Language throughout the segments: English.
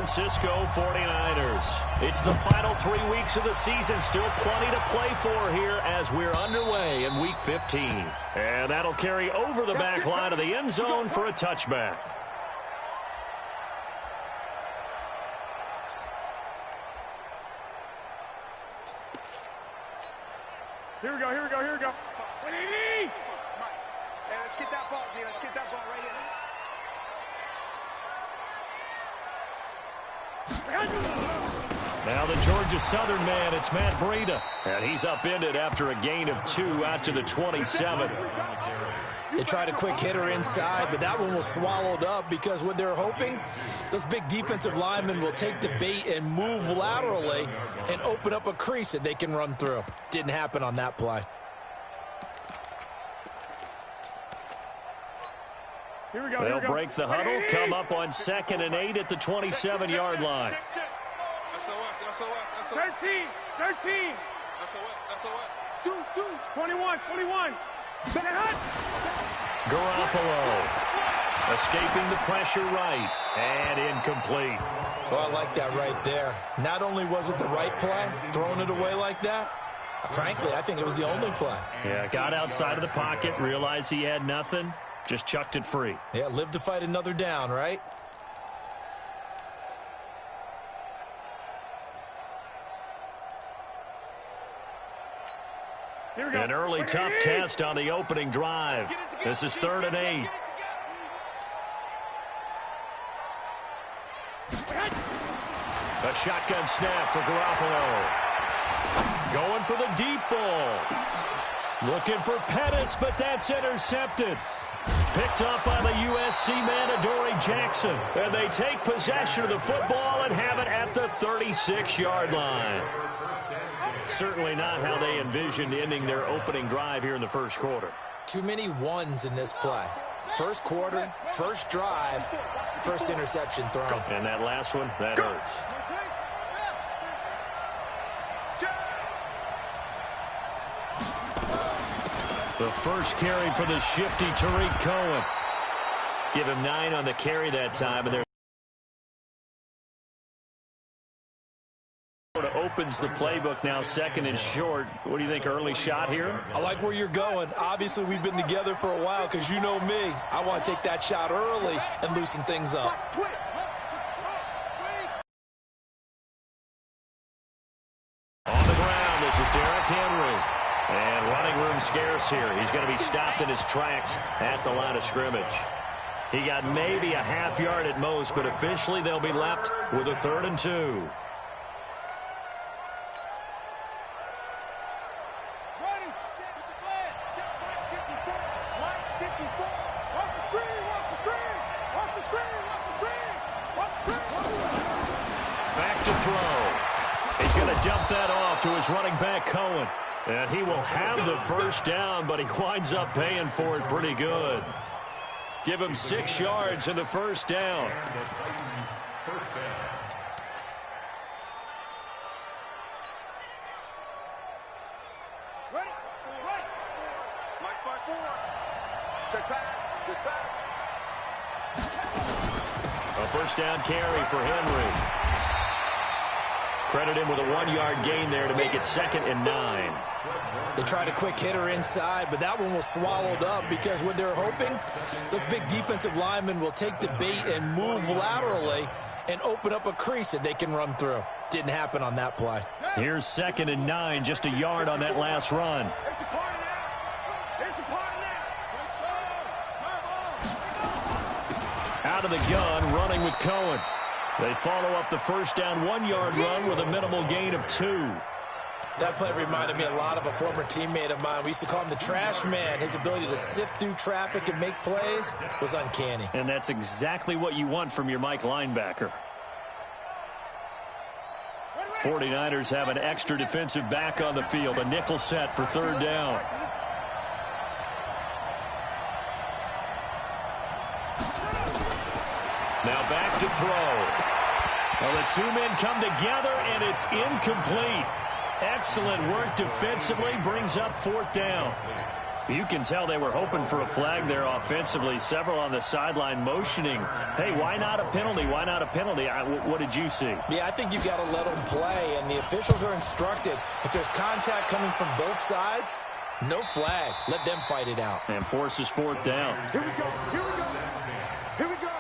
Francisco 49ers. It's the final 3 weeks of the season. Still plenty to play for here as we're underway in Week 15. And that'll carry over the back line of the end zone for a touchback. Here we go, here we go, here we go. Hey, let's get that ball, dude. Let's get that ball right here. Now the Georgia Southern man, it's Matt Breida. And he's upended after a gain of 2 out to the 27. They tried a quick hitter inside, but that one was swallowed up because what they're hoping, those big defensive linemen will take the bait and move laterally and open up a crease that they can run through. Didn't happen on that play. Here we go, They'll break the huddle, come up on 2nd and 8 at the 27-yard line. 13, 13. 21, 21. Garoppolo escaping the pressure right and incomplete. So I like that right there. Not only was it the right play, throwing it away like that, frankly, I think it was the only play. Yeah, got outside of the pocket, realized he had nothing, just chucked it free. Yeah, live to fight another down, right? Here we go. An early tough test on the opening drive. This is 3rd and 8. A shotgun snap for Garoppolo. Going for the deep ball. Looking for Pettis, but that's intercepted. Picked up by the USC man, Adoree Jackson. And they take possession of the football and have it at the 36-yard line. Certainly not how they envisioned ending their opening drive here in the first quarter. Too many ones in this play. First quarter, first drive, first interception thrown. And that last one, that hurts. The first carry for the shifty Tariq Cohen. Give him 9 on the carry that time, and there opens the playbook now, 2nd and short. What do you think, early shot here? I like where you're going. Obviously, we've been together for a while because you know me. I want to take that shot early and loosen things up. On the ground, this is Derrick Henry. And running room scarce here. He's going to be stopped in his tracks at the line of scrimmage. He got maybe a half yard at most, but officially they'll be left with a 3rd and 2. Dump that off to his running back, Cohen. And he will have the first down, but he winds up paying for it pretty good. Give him 6 yards in the first down. A first down carry for Henry. Credit him with a 1-yard gain there to make it 2nd and 9. They tried a quick hitter inside, but that one was swallowed up because what they're hoping, those big defensive linemen will take the bait and move laterally and open up a crease that they can run through. Didn't happen on that play. Here's 2nd and 9, just a yard on that last run. Out of the gun, running with Cohen. They follow up the first down 1-yard run with a minimal gain of 2. That play reminded me a lot of a former teammate of mine. We used to call him the trash man. His ability to sift through traffic and make plays was uncanny. And that's exactly what you want from your Mike linebacker. 49ers have an extra defensive back on the field. A nickel set for 3rd down. Now back to throw. Well, the 2 men come together, and it's incomplete. Excellent work defensively, brings up 4th down. You can tell they were hoping for a flag there offensively. Several on the sideline motioning, hey, why not a penalty? Why not a penalty? What did you see? Yeah, I think you've got to let them play, and the officials are instructed. If there's contact coming from both sides, no flag. Let them fight it out. And forces fourth down. Here we go. Here we go. Here we go.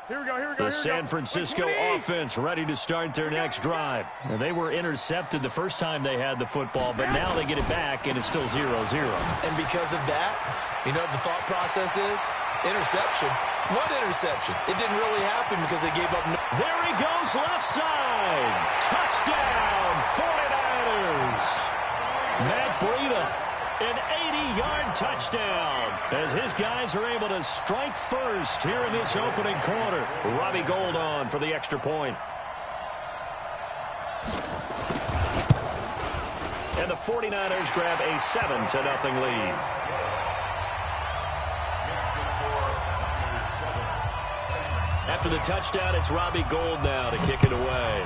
Here we go, here we go. The San Francisco offense ready to start their next drive. Now, they were intercepted the first time they had the football, but now they get it back, and it's still 0-0. And because of that, you know what the thought process is? Interception. What interception? It didn't really happen because they gave up. There he goes, left side. Touchdown, 49ers. Matt Breida, an 80-yard touchdown as his guys are able to strike first here in this opening quarter. Robbie Gould on for the extra point. And the 49ers grab a 7-0 lead. After the touchdown, it's Robbie Gould now to kick it away.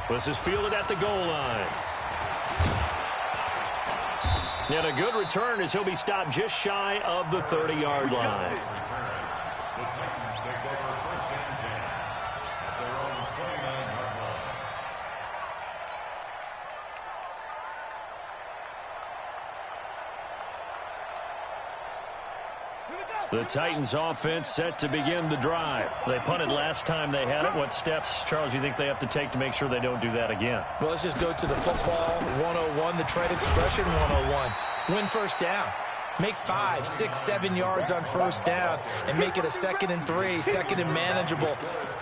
This is fielded at the goal line. And a good return as he'll be stopped just shy of the 30-yard line. The Titans take over first and 10 at their own 29-yard line. The Titans offense set to begin the drive. They punted last time they had it. What steps, Charles, you think they have to take to make sure they don't do that again? Well, let's just go to the football 101, the trade expression 101. Win first down. Make 5, 6, 7 yards on first down and make it a 2nd and 3, 2nd and manageable.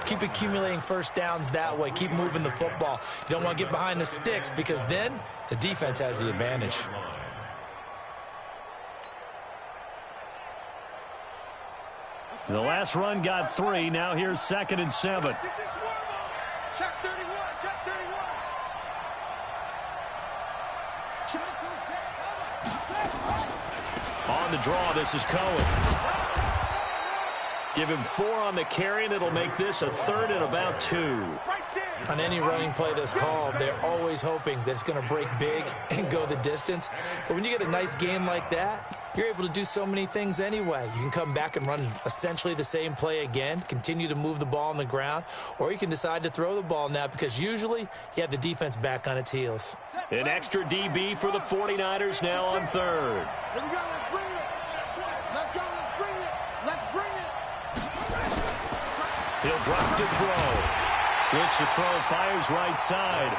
Keep accumulating first downs that way. Keep moving the football. You don't want to get behind the sticks because then the defense has the advantage. The last run got 3. Now here's 2nd and 7. Check 31. Check 31. On the draw, this is Cohen. Give him 4 on the carry, and it'll make this a 3rd and about 2. On any running play that's called, they're always hoping that it's going to break big and go the distance. But when you get a nice game like that, you're able to do so many things anyway. You can come back and run essentially the same play again, continue to move the ball on the ground, or you can decide to throw the ball now because usually you have the defense back on its heels. An extra DB for the 49ers now on 3rd. Here we go. Let's bring it. Let's go. Let's bring it. Let's bring it. He'll drop to throw. Looks to throw, fires right side.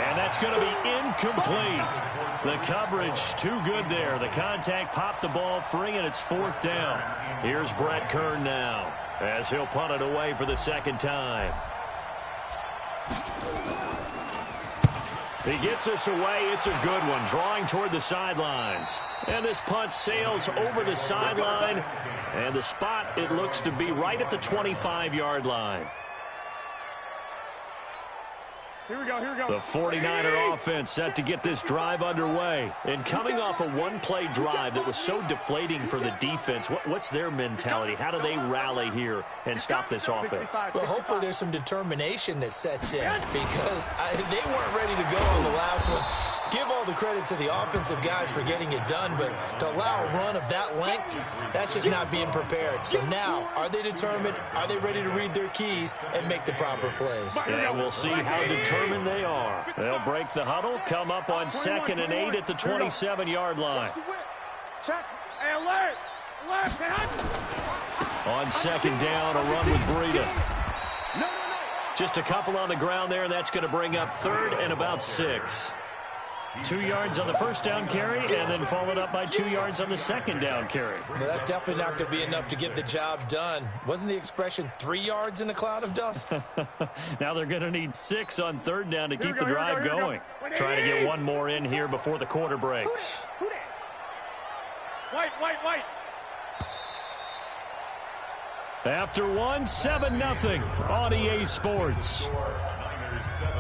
And that's going to be incomplete. The coverage too good there. The contact popped the ball free, and it's 4th down. Here's Brett Kern now as he'll punt it away for the 2nd time. He gets us away. It's a good one, drawing toward the sidelines. And this punt sails over the sideline. And the spot, it looks to be right at the 25-yard line. Here we go, here we go. The 49er offense set to get this drive underway. And coming off a one-play drive that was so deflating for the defense, what's their mentality? How do they rally here and stop this offense? Well, hopefully there's some determination that sets in because they weren't ready to go on the last one. Give all the credit to the offensive guys for getting it done, but to allow a run of that length, that's just not being prepared. So now, are they determined? Are they ready to read their keys and make the proper plays? And we'll see how determined they are. They'll break the huddle, come up on 2nd and 8 at the 27-yard line. Check. Hey, alert. Alert. On 2nd down, a run with Breida. Just a couple on the ground there, and that's going to bring up 3rd and about 6. 2 yards on the first down carry, and then followed up by 2 yards on the 2nd down carry. Well, that's definitely not going to be enough to get the job done. Wasn't the expression 3 yards in a cloud of dust? Now they're going to need 6 on 3rd down to keep the drive going. Trying to get one more in here before the quarter breaks. White. After one, 7-0 on EA Sports. Niners 7,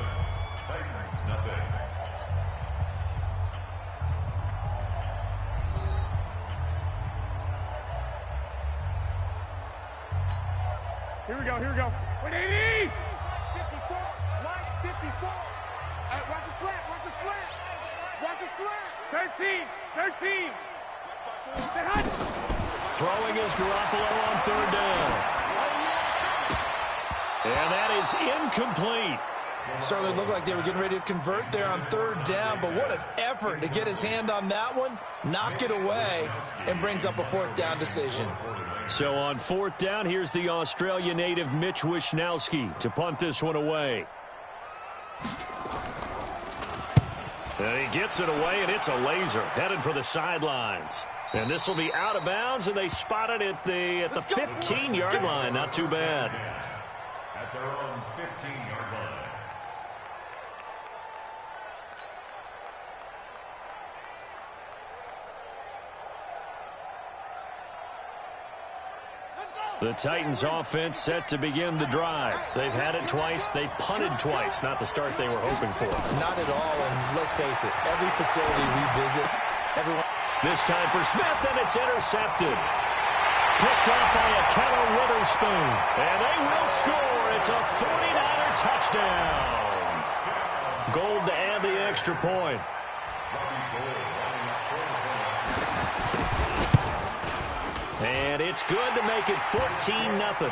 Here we go, here we go. What do you need? 54, line 54. Hey, watch the slant, watch the slant. Watch the slant. 13. Say hot. Throwing is Garoppolo on third down. And that is incomplete. Certainly looked like they were getting ready to convert there on third down, but what an effort to get his hand on that one, knock it away, and brings up a fourth down decision. So on fourth down, here's the Australia native Mitch Wishnowski to punt this one away. And he gets it away, and it's a laser headed for the sidelines. And this will be out of bounds, and they spot it at the 15-yard line. Not too bad. At their own 15-yard line. The Titans offense set to begin the drive. They've had it twice. They've punted twice. Not the start they were hoping for. Not at all, and let's face it, every facility we visit, everyone... This time for Smith, and it's intercepted. Picked off by a Keller Witherspoon. And they will score. It's a 49er touchdown. Gold to add the extra point. And it's good to make it 14-0.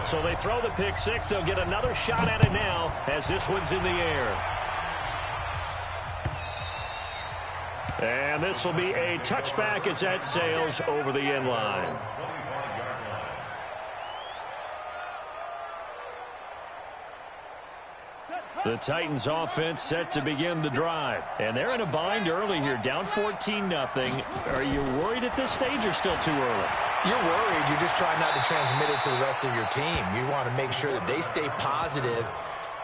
So they throw the pick six. They'll get another shot at it now as this one's in the air. And this will be a touchback as that sails over the end line. The Titans offense set to begin the drive. And they're in a bind early here, down 14-0. Are you worried at this stage or still too early? You're worried. You're just trying not to transmit it to the rest of your team. You want to make sure that they stay positive.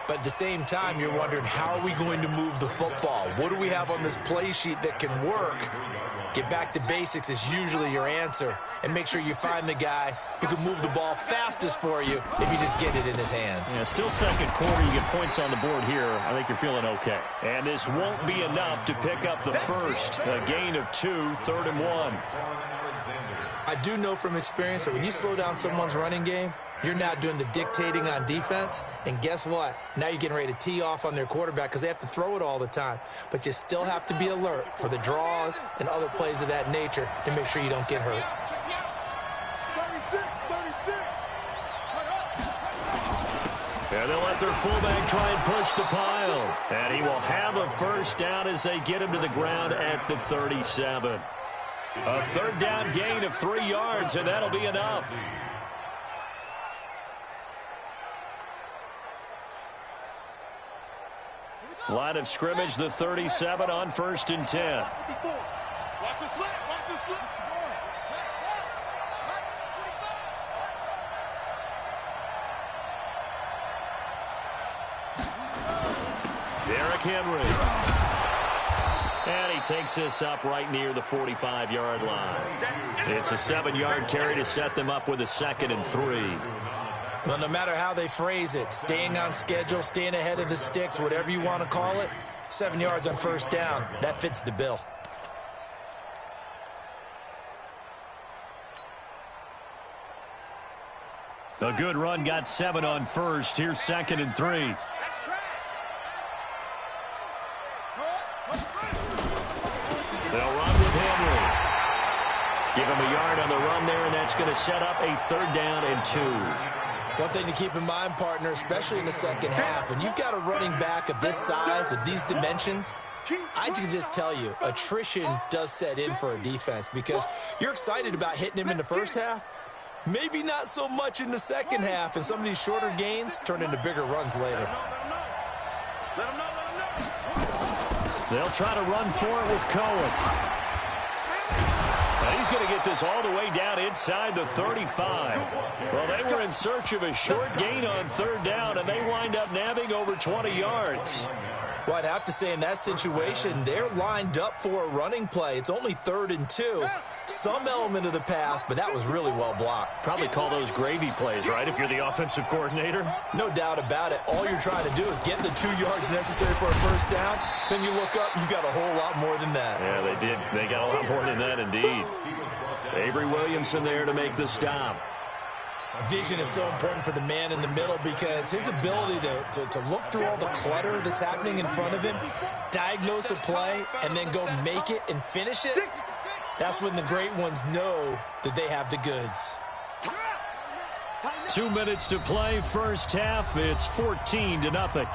But at the same time, you're wondering, how are we going to move the football? What do we have on this play sheet that can work? Get back to basics is usually your answer. And make sure you find the guy who can move the ball fastest for you if you just get it in his hands. Yeah, still second quarter. You get points on the board here. I think you're feeling okay. And this won't be enough to pick up the first. A gain of 2, 3rd and 1. I do know from experience that when you slow down someone's running game, you're now doing the dictating on defense. And guess what? Now you're getting ready to tee off on their quarterback because they have to throw it all the time. But you still have to be alert for the draws and other plays of that nature to make sure you don't get hurt. 36. And they'll let their fullback try and push the pile. And he will have a first down as they get him to the ground at the 37. A 3rd down gain of 3 yards, and that'll be enough. Line of scrimmage, the 37 on 1st and 10. Watch the slant, watch the slant. Derrick Henry. And he takes this up right near the 45-yard line. It's a 7-yard carry to set them up with a 2nd and 3. Well, no matter how they phrase it, staying on schedule, staying ahead of the sticks, whatever you want to call it, 7 yards on 1st down, that fits the bill. A good run, got 7 on 1st. Here's 2nd and 3. They'll run with Henry. Give him a yard on the run there, and that's going to set up a 3rd down and 2. One thing to keep in mind, partner, especially in the second half, when you've got a running back of this size, of these dimensions, I can just tell you, attrition does set in for a defense because you're excited about hitting him in the first half. Maybe not so much in the second half, and some of these shorter gains turn into bigger runs later. They'll try to run for it with Cohen. And he's going to get this all the way down inside the 35. Well, they were in search of a short gain on 3rd down, and they wind up nabbing over 20 yards. Well, I'd have to say in that situation, they're lined up for a running play. It's only 3rd and 2. Some element of the pass, but that was really well blocked. Probably call those gravy plays, right, if you're the offensive coordinator? No doubt about it. All you're trying to do is get the 2 yards necessary for a first down. Then you look up, you got a whole lot more than that. Yeah, they did. They got a lot more than that, indeed. Avery Williamson there to make the stop. Vision is so important for the man in the middle because his ability to look through all the clutter that's happening in front of him, diagnose a play, and then go make it and finish it, that's when the great ones know that they have the goods. 2 minutes to play, first half. It's 14-0.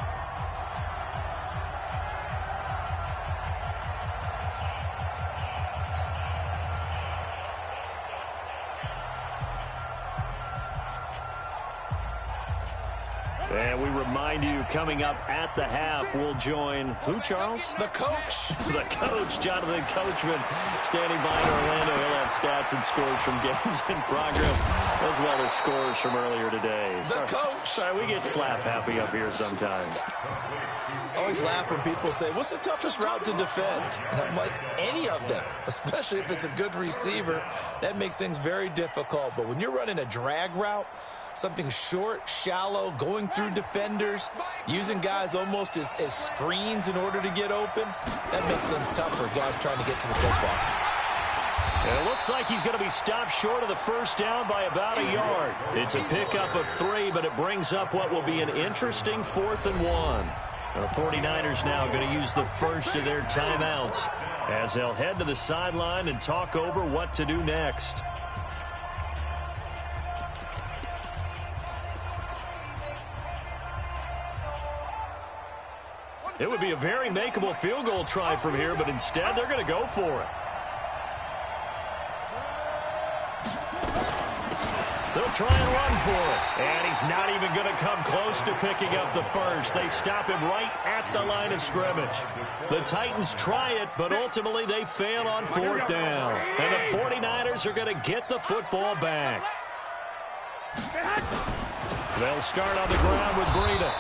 And we remind you, coming up at the half, we'll join who, Charles? The coach. The coach, Jonathan Coachman, standing by in Orlando. He'll have stats and scores from games in progress, as well as scores from earlier today. The coach. Sorry, we get slap happy up here sometimes. I always laugh when people say, what's the toughest route to defend? And I'm like, any of them, especially if it's a good receiver. That makes things very difficult. But when you're running a drag route, something short, shallow, going through defenders, using guys almost as screens in order to get open, that makes things tough for guys trying to get to the football. And it looks like he's going to be stopped short of the first down by about a yard. It's a pickup of 3, but it brings up what will be an interesting 4th and 1. The 49ers now going to use the first of their timeouts as they'll head to the sideline and talk over what to do next. It would be a very makeable field goal try from here, but instead they're going to go for it. They'll try and run for it. And he's not even going to come close to picking up the first. They stop him right at the line of scrimmage. The Titans try it, but ultimately they fail on 4th down. And the 49ers are going to get the football back. They'll start on the ground with Breida.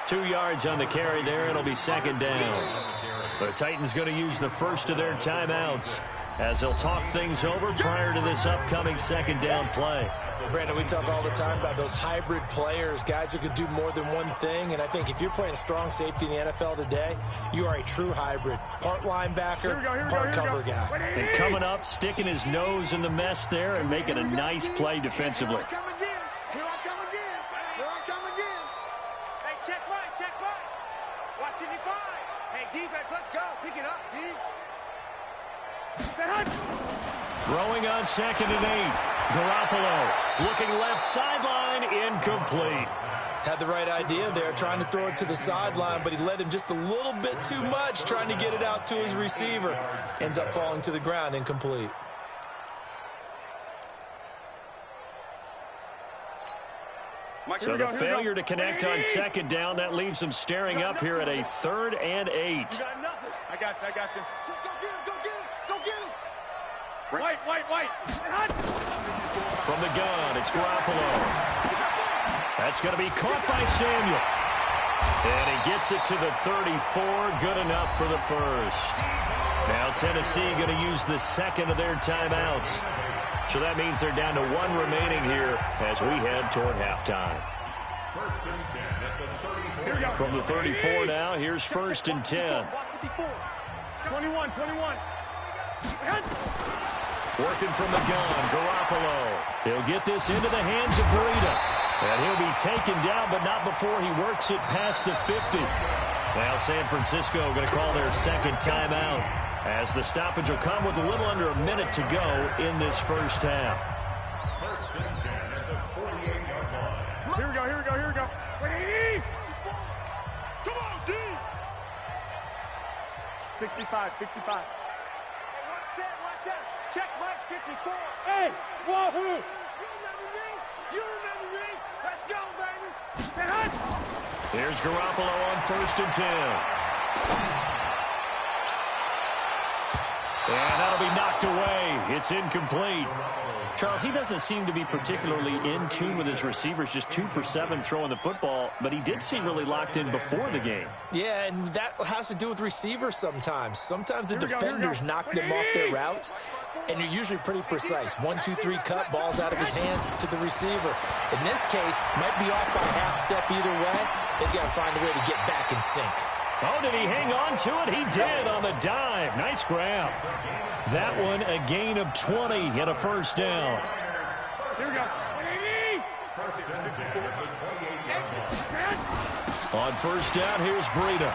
2 yards on the carry there. It'll be 2nd down. The Titans going to use the first of their timeouts as they'll talk things over prior to this upcoming 2nd down play. Brandon, we talk all the time about those hybrid players, guys who can do more than one thing. And I think if you're playing strong safety in the NFL today, you are a true hybrid. Part linebacker, part cover guy. And coming up, sticking his nose in the mess there and making a nice play defensively. Defense, let's go. Pick it up, D. Throwing on 2nd and 8. Garoppolo looking left sideline, incomplete. Had the right idea there, trying to throw it to the sideline, but he led him just a little bit too much, trying to get it out to his receiver. Ends up falling to the ground, incomplete. So the failure to connect on 2nd down, that leaves them staring up here at a 3rd and 8. I got you. Go get him. White. From the gun, it's Garoppolo. That's going to be caught by Samuel. And he gets it to the 34, good enough for the first. Now Tennessee going to use the 2nd of their timeouts. So that means they're down to 1 remaining here as we head toward halftime. From the 34 now, here's 1st and 10. 21. Working from the gun, Garoppolo. He'll get this into the hands of Breida. And he'll be taken down, but not before he works it past the 50. Now San Francisco going to call their 2nd timeout, as the stoppage will come with a little under a minute to go in this first half. Here we go. 80. Come on, D. 65. Hey, one set. Check Mike 54. Hey, wahoo. You remember me. Let's go, baby. Here's Garoppolo on 1st and 10. And that'll be knocked away. It's incomplete. Charles, he doesn't seem to be particularly in tune with his receivers, just 2 for 7 throwing the football, but he did seem really locked in before the game. Yeah, and that has to do with receivers sometimes. Sometimes the defenders knock them off their routes, and you're usually pretty precise. 1, 2, 3 cut, balls out of his hands to the receiver. In this case, might be off by a half step either way. They've got to find a way to get back in sync. Oh, did he hang on to it? He did on the dive. Nice grab. That one, a gain of 20 and a first down. Here we go. On first down, here's Breida.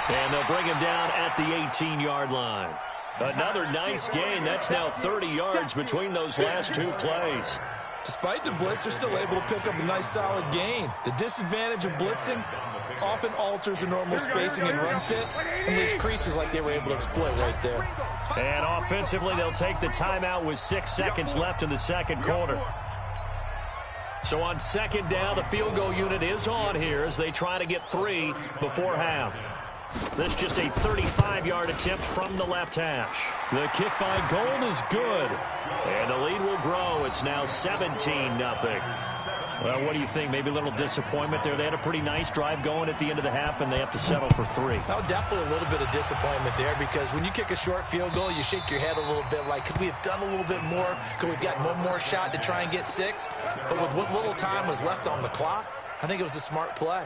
And they'll bring him down at the 18-yard line. Another nice gain. That's now 30 yards between those last 2 plays. Despite the blitz, they're still able to pick up a nice solid gain. The disadvantage of blitzing often alters the normal spacing and run fits and leaves creases like they were able to exploit right there. And offensively, they'll take the timeout with 6 seconds left in the second quarter. So on second down, the field goal unit is on here as they try to get 3 before half. This just a 35-yard attempt from the left hash. The kick by Gold is good. And the lead will grow. It's now 17-0. Well, what do you think? Maybe a little disappointment there. They had a pretty nice drive going at the end of the half, and they have to settle for 3. Oh, definitely a little bit of disappointment there, because when you kick a short field goal, you shake your head a little bit like, could we have done a little bit more? Could we have gotten one more shot to try and get 6? But with what little time was left on the clock, I think it was a smart play.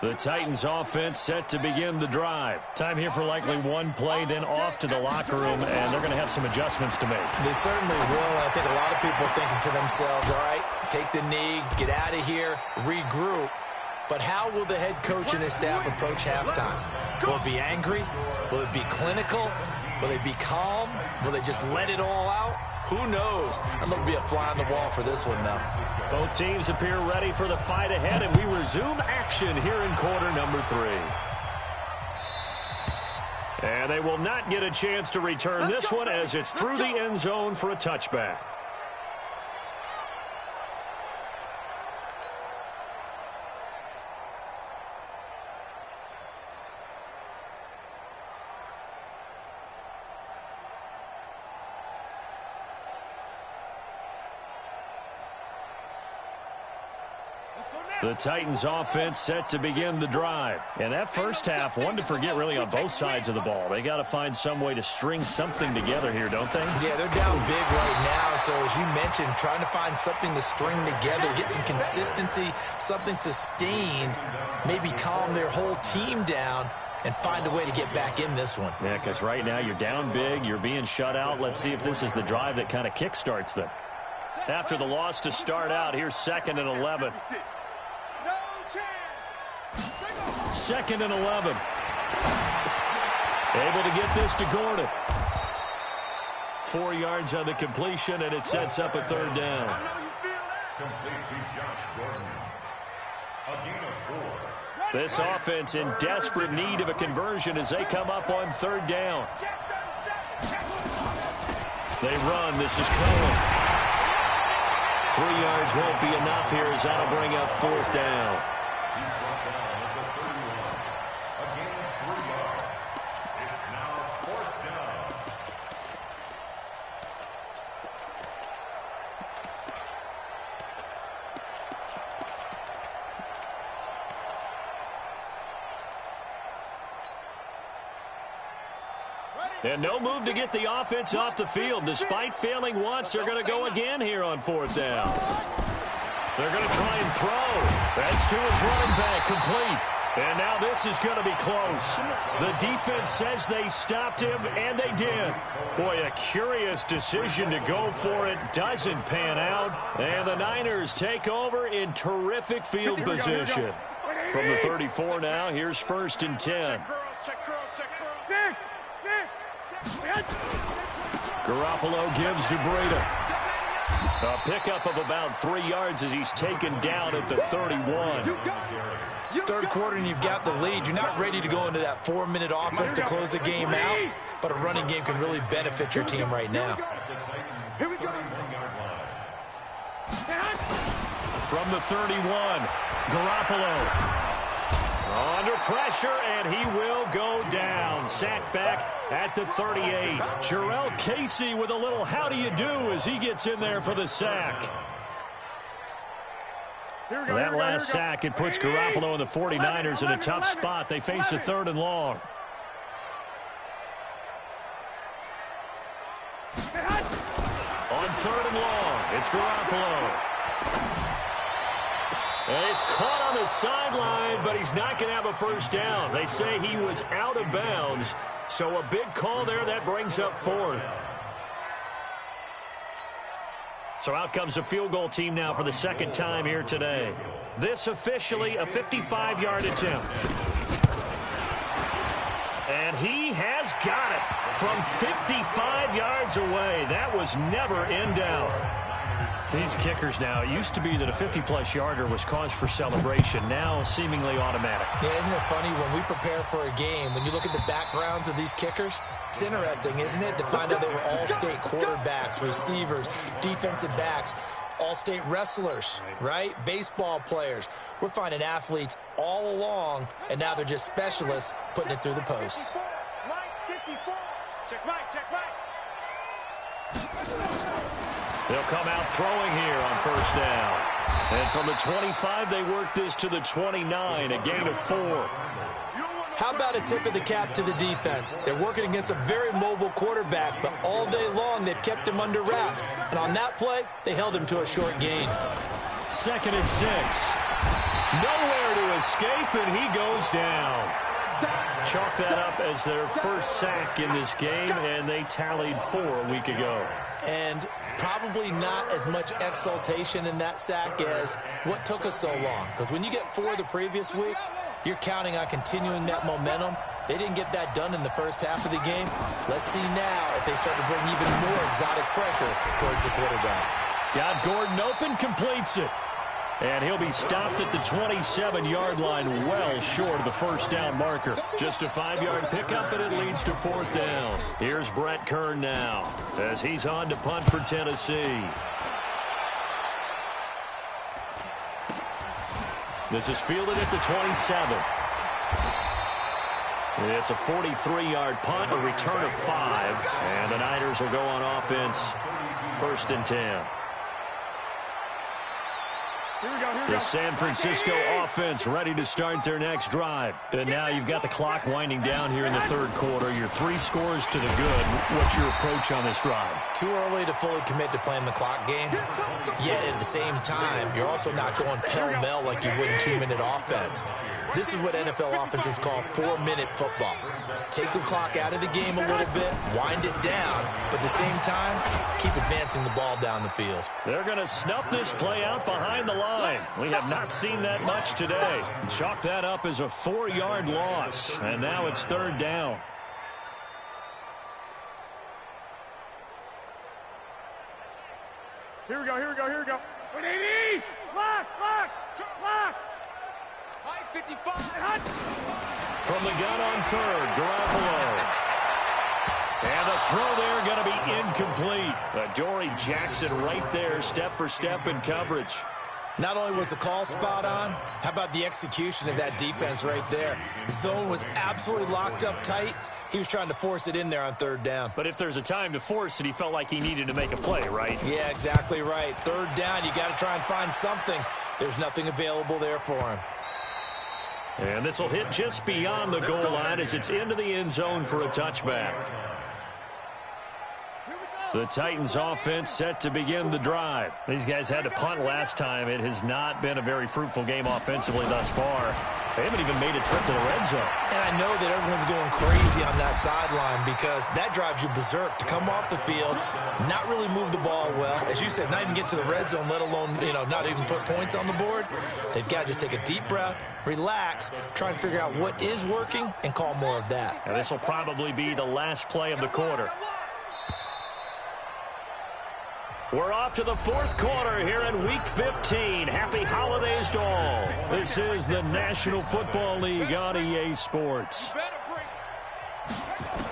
The Titans offense set to begin the drive. Time here for likely 1 play, then off to the locker room, and they're going to have some adjustments to make. They certainly will, and I think a lot of people are thinking to themselves, all right, take the knee, get out of here, regroup. But how will the head coach and his staff approach halftime? Will it be angry? Will it be clinical? Will they be calm? Will they just let it all out? Who knows? I'd love to be a fly on the wall for this one, though. Both teams appear ready for the fight ahead, and we resume action here in quarter number 3. And they will not get a chance to return this one as it's through the end zone for a touchback. The Titans offense set to begin the drive. And that first half, one to forget really on both sides of the ball. They got to find some way to string something together here, don't they? Yeah, they're down big right now. So as you mentioned, trying to find something to string together, get some consistency, something sustained, maybe calm their whole team down and find a way to get back in this one. Yeah, because right now you're down big, you're being shut out. Let's see if this is the drive that kind of kickstarts them. After the loss to start out, here's 2nd and 11. 2nd and 11. Able to get this to Gordon. 4 yards on the completion, and it sets up a 3rd down. Complete to Josh Gordon. A gain of 4. This offense in desperate need of a conversion as they come up on 3rd down. They run. This is Cohen. 3 yards won't be enough here as that'll bring up 4th down. And no move to get the offense off the field. Despite failing once, they're going to go again here on 4th down. They're going to try and throw. That's to his running back, complete. And now this is going to be close. The defense says they stopped him, and they did. Boy, a curious decision to go for it. Doesn't pan out. And the Niners take over in terrific field position. From the 34 now, here's 1st and 10. Garoppolo gives to Breida. A pickup of about 3 yards as he's taken down at the 31. 3rd quarter and you've got the lead. You're not ready to go into that 4-minute offense to close the game out, but a running game can really benefit your team right now. Here we go. From the 31, Garoppolo. Under pressure, and he will go down. Sack back at the 38. Jarrell Casey with a little how do you do as he gets in there for the sack. That last sack, it puts Garoppolo and the 49ers in a tough spot. They face a 3rd and long. On 3rd and long, it's Garoppolo. And he's caught on the sideline, but he's not going to have a first down. They say he was out of bounds, so a big call there. That brings up 4th. So out comes a field goal team now for the 2nd time here today. This officially a 55-yard attempt. And he has got it from 55 yards away. That was never in doubt. These kickers now, it used to be that a 50-plus yarder was cause for celebration. Now seemingly automatic. Yeah, isn't it funny when we prepare for a game, when you look at the backgrounds of these kickers, it's interesting, isn't it, to find out they were all-state quarterbacks, receivers, defensive backs, all-state wrestlers, right? Baseball players. We're finding athletes all along, and now they're just specialists putting it through the posts. Check right, check right. They'll come out throwing here on 1st down. And from the 25, they work this to the 29, a gain of 4. How about a tip of the cap to the defense? They're working against a very mobile quarterback, but all day long they've kept him under wraps. And on that play, they held him to a short gain. 2nd and 6. Nowhere to escape, and he goes down. Chalk that up as their first sack in this game, and they tallied 4 a week ago. And probably not as much exultation in that sack as what took us so long. Because when you get 4 the previous week, you're counting on continuing that momentum. They didn't get that done in the first half of the game. Let's see now if they start to bring even more exotic pressure towards the quarterback. Got Gordon open, completes it. And he'll be stopped at the 27-yard line, well short of the first down marker. Just a 5-yard pickup, and it leads to 4th down. Here's Brett Kern now as he's on to punt for Tennessee. This is fielded at the 27. It's a 43-yard punt, a return of 5. And the Niners will go on offense, 1st and 10. The San Francisco offense ready to start their next drive. And now you've got the clock winding down here in the 3rd quarter. You're 3 scores to the good. What's your approach on this drive? Too early to fully commit to playing the clock game. Yet at the same time, you're also not going pell-mell like you would in 2-minute offense. This is what NFL offenses call 4-minute football. Take the clock out of the game a little bit, wind it down, but at the same time, keep advancing the ball down the field. They're going to snuff this play out behind the line. We have not seen that much today. Chalk that up as a 4-yard loss, and now it's 3rd down. Here we go, here we go, here we go. Lock, lock, lock. 55. From the gun on 3rd, Garoppolo. And the throw there going to be incomplete. Adoree Jackson right there, step for step in coverage. Not only was the call spot on, how about the execution of that defense right there? The zone was absolutely locked up tight. He was trying to force it in there on 3rd down. But if there's a time to force it, he felt like he needed to make a play, right? Yeah, exactly right. 3rd down, you got to try and find something. There's nothing available there for him. And this will hit just beyond the goal line as it's into the end zone for a touchback. The Titans offense set to begin the drive. These guys had to punt last time. It has not been a very fruitful game offensively thus far. They haven't even made a trip to the red zone. And I know that everyone's going crazy on that sideline because that drives you berserk to come off the field, not really move the ball well. As you said, not even get to the red zone, let alone, not even put points on the board. They've got to just take a deep breath, relax, try and figure out what is working, and call more of that. And this will probably be the last play of the quarter. We're off to the 4th quarter here in Week 15. Happy holidays to all. This is the National Football League on EA Sports.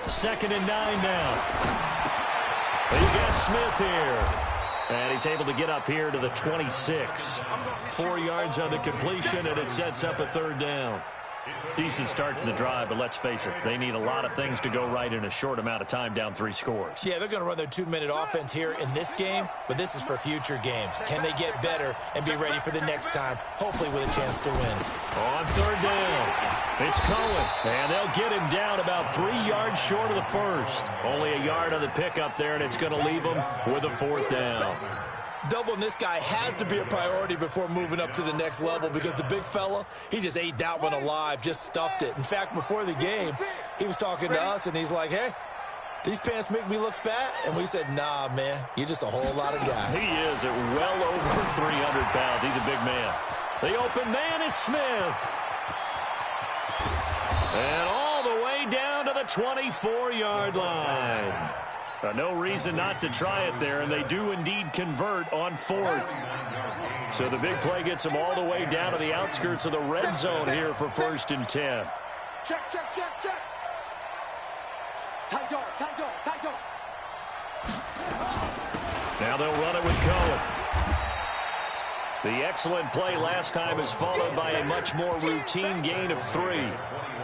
2nd and 9 now. He's got Smith here. And he's able to get up here to the 26. 4 yards on the completion, and it sets up a 3rd down. Decent start to the drive, but let's face it, they need a lot of things to go right in a short amount of time, down 3 scores. Yeah, they're going to run their 2-minute offense here in this game, but this is for future games. Can they get better and be ready for the next time, hopefully with a chance to win? On 3rd down, it's Cohen, and they'll get him down about 3 yards short of the first. Only a yard on the pickup there, and it's going to leave them with a 4th down. Doubling this guy has to be a priority before moving up to the next level, because the big fella, he just ate that one alive, just stuffed it. In fact, before the game, he was talking to us, and he's like, hey, these pants make me look fat? And we said, nah, man, you're just a whole lot of guy. He is at well over 300 pounds. He's a big man. The open man is Smith. And all the way down to the 24-yard line. No reason not to try it there, and they do indeed convert on 4th. So the big play gets them all the way down to the outskirts of the red zone here for 1st and 10. Check, check, check, check. Tight yard, tight yard, tight yard. Now they'll run it with Cohen. The excellent play last time is followed by a much more routine gain of 3.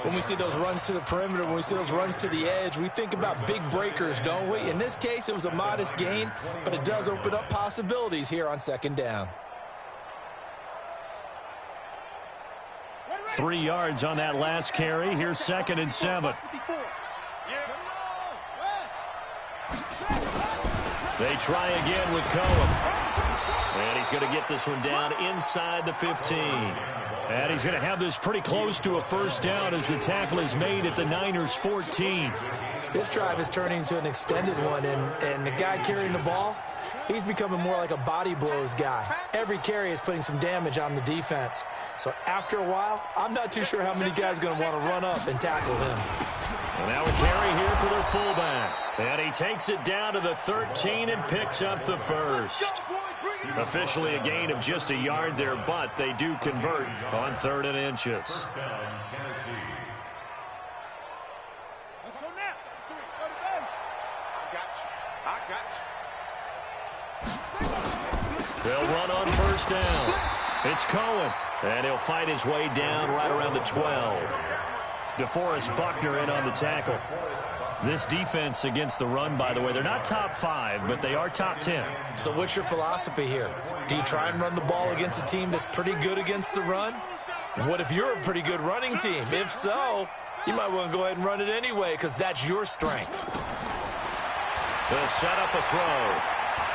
When we see those runs to the perimeter, when we see those runs to the edge, we think about big breakers, don't we? In this case, it was a modest gain, but it does open up possibilities here on 2nd down. 3 yards on that last carry. Here's 2nd and 7. They try again with Cohen. And he's going to get this one down inside the 15. And he's going to have this pretty close to a 1st down as the tackle is made at the Niners' 14. This drive is turning into an extended one, and the guy carrying the ball, he's becoming more like a body blows guy. Every carry is putting some damage on the defense. So after a while, I'm not too sure how many guys are going to want to run up and tackle him. And now a carry here for their fullback. And he takes it down to the 13 and picks up the 1st. Officially a gain of just a yard there, but they do convert on 3rd and inches. First down, Tennessee. Let's go now. I got you. They'll run on 1st down. It's Cohen, and he'll fight his way down right around the 12. DeForest Buckner in on the tackle. This defense against the run, by the way, they're not top 5, but they are top 10. So what's your philosophy here? Do you try and run the ball against a team that's pretty good against the run? What if you're a pretty good running team? If so, you might want to go ahead and run it anyway, because that's your strength. They'll set up a throw.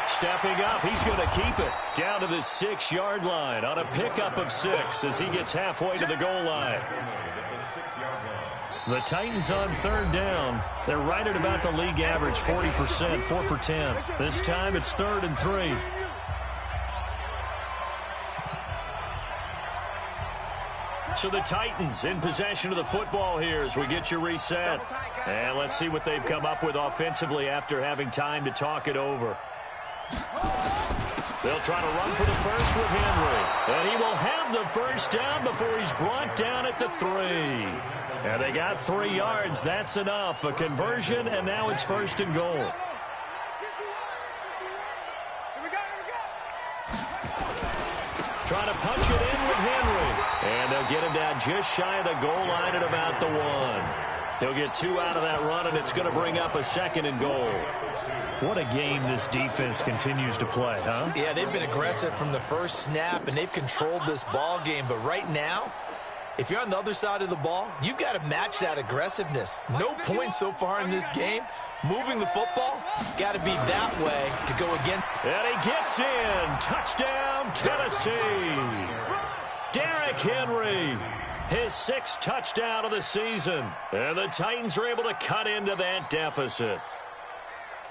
Stepping up, he's going to keep it down to the 6-yard line on a pickup of 6 as he gets halfway to the goal line. The Titans on 3rd down. They're right at about the league average, 40%, 4 for 10. This time it's 3rd and 3. So the Titans in possession of the football here as we get you reset. And let's see what they've come up with offensively after having time to talk it over. They'll try to run for the 1st with Henry. And he will have the 1st down before he's brought down at the 3. And they got 3 yards. That's enough. A conversion, and now it's 1st and goal. Here we go. Trying to punch it in with Henry. And they'll get him down just shy of the goal line at about the 1. He'll get 2 out of that run, and it's going to bring up a 2nd and goal. What a game this defense continues to play, huh? Yeah, they've been aggressive from the first snap, and they've controlled this ball game. But right now, if you're on the other side of the ball, you've got to match that aggressiveness. No points so far in this game. Moving the football, got to be that way to go again. And he gets in. Touchdown, Tennessee. Derrick Henry, his 6th touchdown of the season. And the Titans are able to cut into that deficit.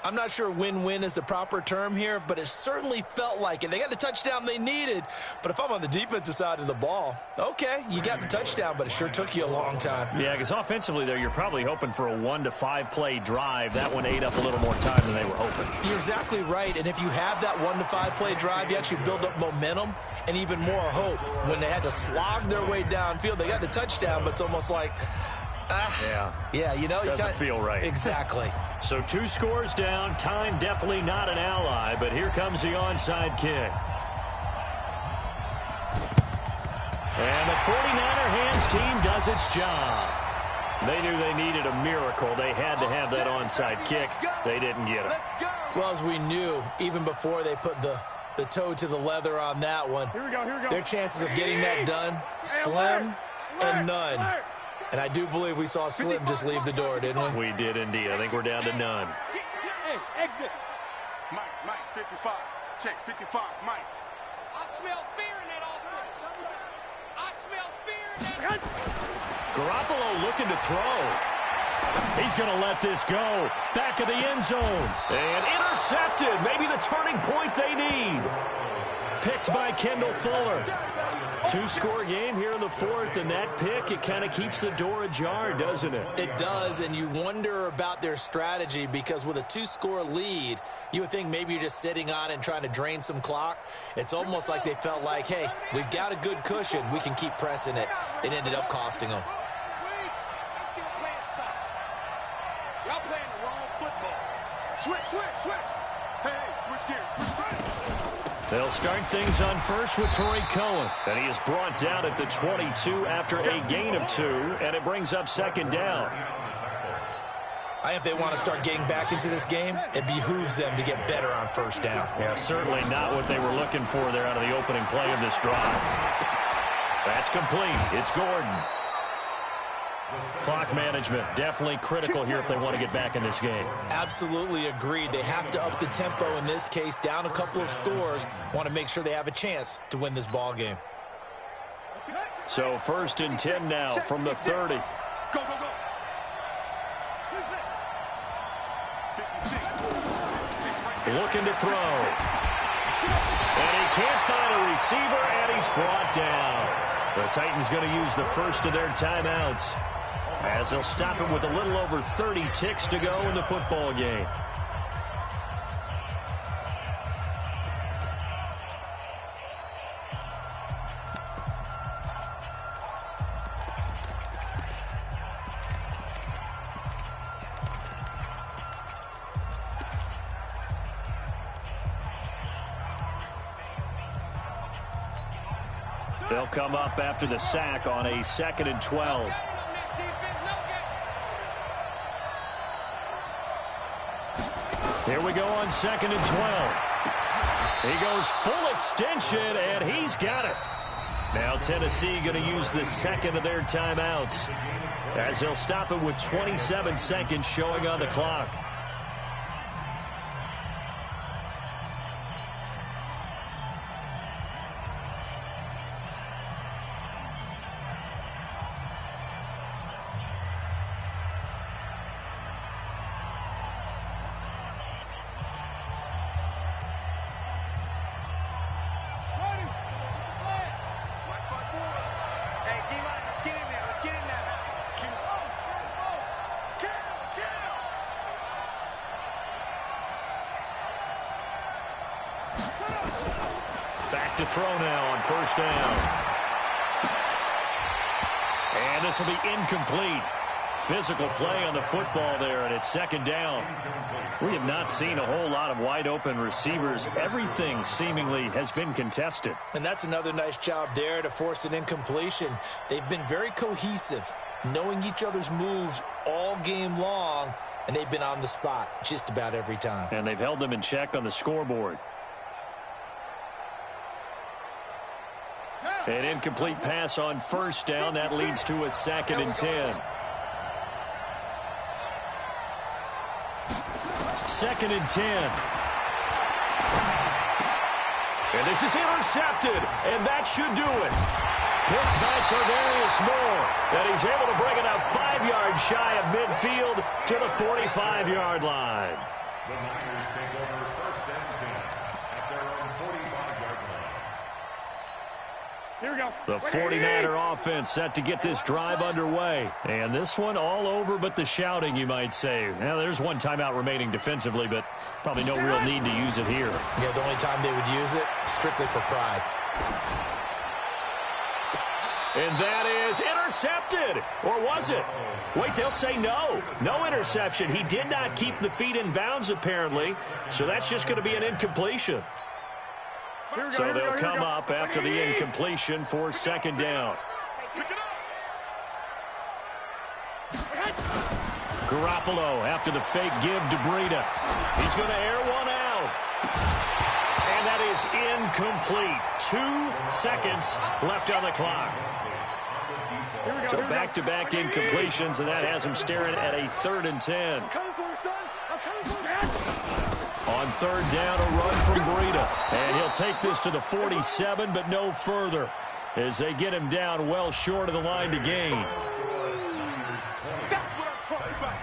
I'm not sure win-win is the proper term here, but it certainly felt like it. They got the touchdown they needed, but if I'm on the defensive side of the ball, okay, you got the touchdown, but it sure took you a long time. Yeah, because offensively there, you're probably hoping for a 1 to 5 play drive. That one ate up a little more time than they were hoping. You're exactly right, and if you have that 1 to 5 play drive, you actually build up momentum and even more hope. When they had to slog their way downfield, they got the touchdown, but it's almost like, yeah, you know, doesn't feel right. Exactly. So 2 scores down. Time definitely not an ally, but here comes the onside kick. And the 49er hands team does its job. They knew they needed a miracle. They had to have that onside kick. They didn't get it. Well, as we knew, even before they put the toe to the leather on that one, their chances of getting that done, slim and none. And I do believe we saw Slim just leave the door, didn't we? We did indeed. I think we're down to none. Hey, exit. Mike, 55. Check, 55, Mike. I smell fear in that offense. I smell fear in that. Garoppolo looking to throw. He's going to let this go. Back of the end zone. And intercepted. Maybe the turning point they need. Picked by Kendall Fuller. Two-score game here in the fourth, and that pick, it kind of keeps the door ajar, doesn't it? It does, and you wonder about their strategy because with a two-score lead, you would think maybe you're just sitting on and trying to drain some clock. It's almost like they felt like, hey, we've got a good cushion. We can keep pressing it. It ended up costing them. They still playing soft. Y'all playing the wrong football. Switch. Hey, switch gears, switch gears. They'll start things on first with Torrey Cohen. And he is brought down at the 22 after a gain of 2, and it brings up second down. I think if they want to start getting back into this game, it behooves them to get better on first down. Yeah, certainly not what they were looking for there out of the opening play of this drive. That's complete. It's Gordon. Clock management definitely critical here if they want to get back in this game. Absolutely agreed. They have to up the tempo in this case, down a couple of scores. Want to make sure they have a chance to win this ball game. So 1st and 10 now from the 30. Go. Looking to throw. And he can't find a receiver, and he's brought down. The Titans going to use the first of their timeouts, as they'll stop him with a little over 30 ticks to go in the football game. They'll come up after the sack on a 2nd and 12. Here we go on 2nd and 12. He goes full extension, and he's got it. Now Tennessee going to use the second of their timeouts, as they'll stop it with 27 seconds showing on the clock. Back to throw now on first down. And this will be incomplete. Physical play on the football there, and it's second down. We have not seen a whole lot of wide open receivers. Everything seemingly has been contested. And that's another nice job there to force an incompletion. They've been very cohesive, knowing each other's moves all game long, and they've been on the spot just about every time. And they've held them in check on the scoreboard. An incomplete pass on first down. That leads to a 2nd and 10. 2nd and 10. And this is intercepted, and that should do it. Picked by Tarvarius Moore, and he's able to bring it out 5 yards shy of midfield to the 45-yard line. The Niners take over 1st and 10 at their own 45-yard line. Here we go. The 49er offense set to get this drive underway. And this one all over but the shouting, you might say. Now, there's one timeout remaining defensively, but probably no real need to use it here. Yeah, the only time they would use it, strictly for pride. And that is intercepted. Or was it? Wait, they'll say no. No interception. He did not keep the feet in bounds, apparently. So that's just going to be an incompletion. So they'll come up after the incompletion for second down. Garoppolo after the fake give to Breida. He's going to air one out. And that is incomplete. 2 seconds left on the clock. So back-to-back incompletions, and that has him staring at a 3rd and 10. On third down, a run from Breida. And he'll take this to the 47, but no further, as they get him down well short of the line to gain. That's what I'm talking about.